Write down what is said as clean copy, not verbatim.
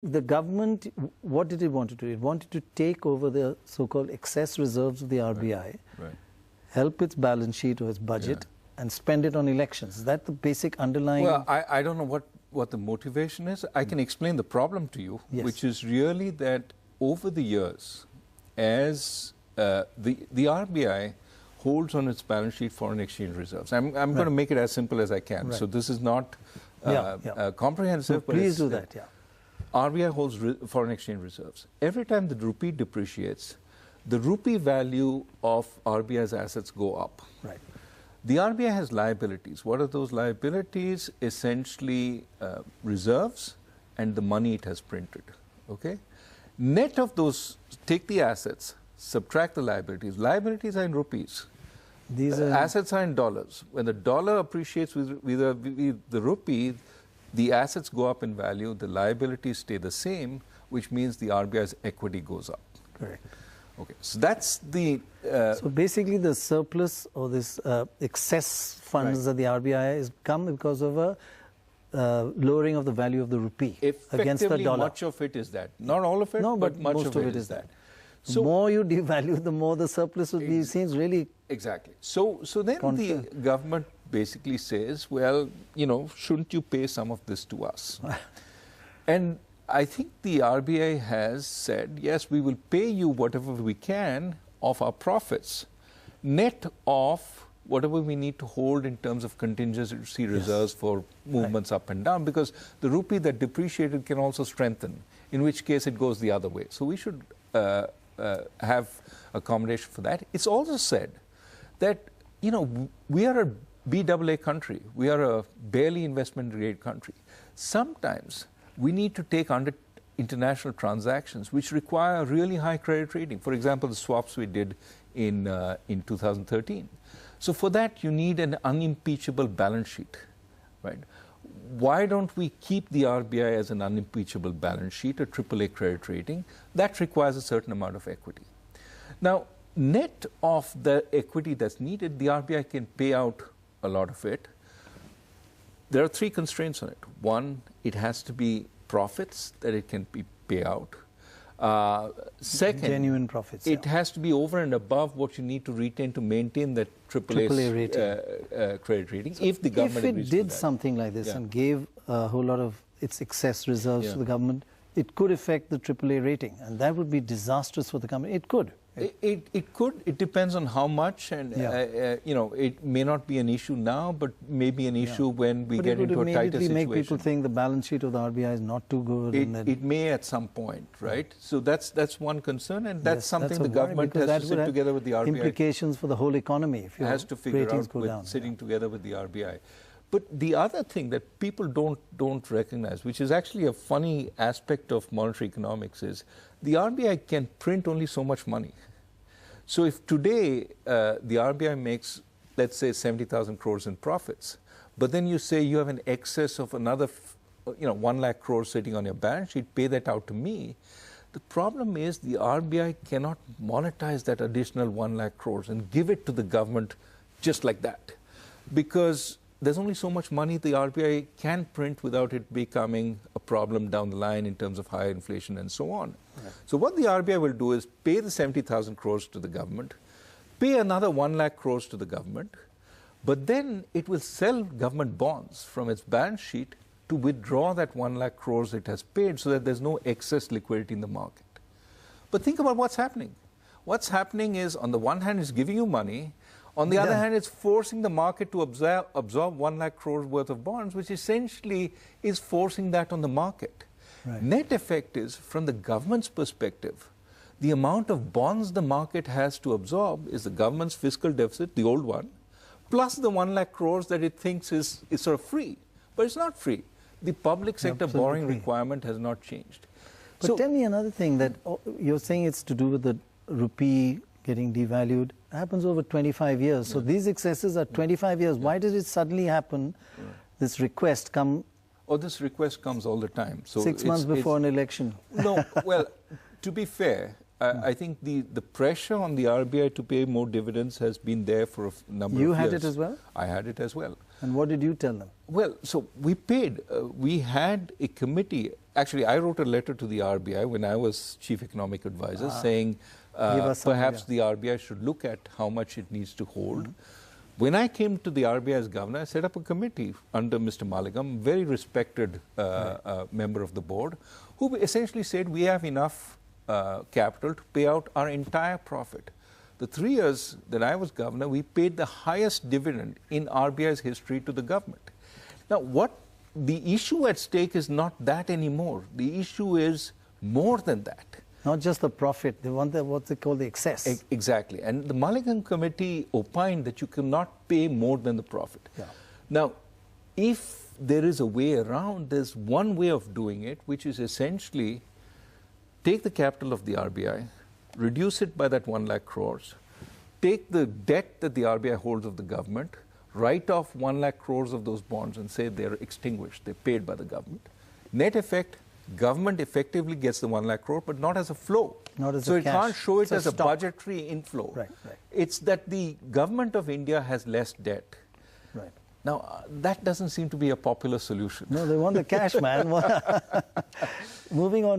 The government, what did it want to do? It wanted to take over the so-called excess reserves of the RBI, Right. help its balance sheet or its budget, and spend it on elections. Is that the basic underlying? Well, I don't know what the motivation is. I can explain the problem to you, Yes. which is really that over the years, as the RBI holds on its balance sheet foreign exchange reserves. I'm going to make it as simple as I can. Right. So this is not comprehensive. So but please it's, do that, yeah. RBI holds foreign exchange reserves. Every time the rupee depreciates, the rupee value of RBI's assets go up. Right. The RBI has liabilities. What are those liabilities? Essentially reserves and the money it has printed. Okay? Net of those, take the assets, subtract the liabilities. Liabilities are in rupees. These are Assets are in dollars. When the dollar appreciates with the rupee, the assets go up in value, the liabilities stay the same, which means the RBI's equity goes up. correct. Okay, so that's the... So basically the surplus or this excess funds that the RBI has come because of a lowering of the value of the rupee against the dollar. Much of it is that. Not all of it, No, but much most of it is that. The more you devalue, the more the surplus would be. It seems really... Exactly. So then the government basically says, well, you know, shouldn't you pay some of this to us? And I think the RBI has said, yes, we will pay you whatever we can of our profits, net of whatever we need to hold in terms of contingency reserves for movements up and down, because the rupee that depreciated can also strengthen, in which case it goes the other way. So we should have accommodation for that. It's also said that, you know, we are a BAA country. We are a barely investment grade country. Sometimes we need to take under international transactions which require really high credit rating. For example, the swaps we did in 2013. So for that, you need an unimpeachable balance sheet, right? Why don't we keep the RBI as an unimpeachable balance sheet, a AAA credit rating? That requires a certain amount of equity. Now, net of the equity that's needed, the RBI can pay out a lot of it. There are three constraints on it. One, it has to be profits that it can pay out. Second, genuine profits. It has to be over and above what you need to retain to maintain that AAA rating. Credit rating. So if the government if it did something like this and gave a whole lot of its excess reserves to the government, it could affect the AAA rating, and that would be disastrous for the company. It could. It could. It depends on how much, and you know, it may not be an issue now, but maybe an issue when we get into a tighter situation. Make people think the balance sheet of the RBI is not too good. It may at some point, right? So that's one concern, and that's something the government has to sit together with the RBI. Implications for the whole economy if your has to figure out with sitting together with the RBI. But the other thing that people don't recognize, which is actually a funny aspect of monetary economics, is the RBI can print only so much money. So if today the RBI makes, let's say, 70,000 crores in profits, but then you say you have an excess of another, 1 lakh crores sitting on your balance sheet, pay that out to me. The problem is the RBI cannot monetize that additional 1 lakh crores and give it to the government just like that, because there's only so much money the RBI can print without it becoming a problem down the line in terms of higher inflation and so on. Right. So what the RBI will do is pay the 70,000 crores to the government, pay another 1 lakh crores to the government, but then it will sell government bonds from its balance sheet to withdraw that 1 lakh crores it has paid so that there's no excess liquidity in the market. But think about what's happening. What's happening is, on the one hand, it's giving you money. On the other hand, it's forcing the market to absorb 1 lakh crores worth of bonds, which essentially is forcing that on the market. Right. Net effect is, from the government's perspective, the amount of bonds the market has to absorb is the government's fiscal deficit, the old one, plus the 1 lakh crores that it thinks is sort of free. But it's not free. The public sector borrowing requirement has not changed. But so, tell me another thing, that you're saying it's to do with the rupee getting devalued. It happens over 25 years. So these excesses are 25 years. Why did it suddenly happen? This request come... Oh, this request comes all the time. So 6 months before an election. No, well, to be fair, I think the pressure on the RBI to pay more dividends has been there for a number of years. You had it as well? I had it as well. And what did you tell them? Well, so we paid. We had a committee actually, I wrote a letter to the RBI when I was chief economic advisor saying Give us some perhaps idea. the RBI should look at how much it needs to hold. When I came to the RBI as governor, I set up a committee under Mr. Maligam, very respected member of the board, who essentially said we have enough capital to pay out our entire profit. The 3 years that I was governor, we paid the highest dividend in RBI's history to the government. Now, what the issue at stake is not that anymore. The issue is more than that. Not just the profit, they want what they call the excess. Exactly. And the Maligam committee opined that you cannot pay more than the profit. Yeah. Now, if there is a way around, there's one way of doing it, which is essentially take the capital of the RBI, reduce it by that 1 lakh crores, take the debt that the RBI holds of the government, write off 1 lakh crores of those bonds and say they're extinguished, they're paid by the government. Net effect, government effectively gets the 1 lakh crore, but not as a flow. Not as so a it cash. can't show it It's a as a stock. budgetary inflow. Right, right. It's that the government of India has less debt. Right. Now, that doesn't seem to be a popular solution. No, they want the cash, man. Moving on.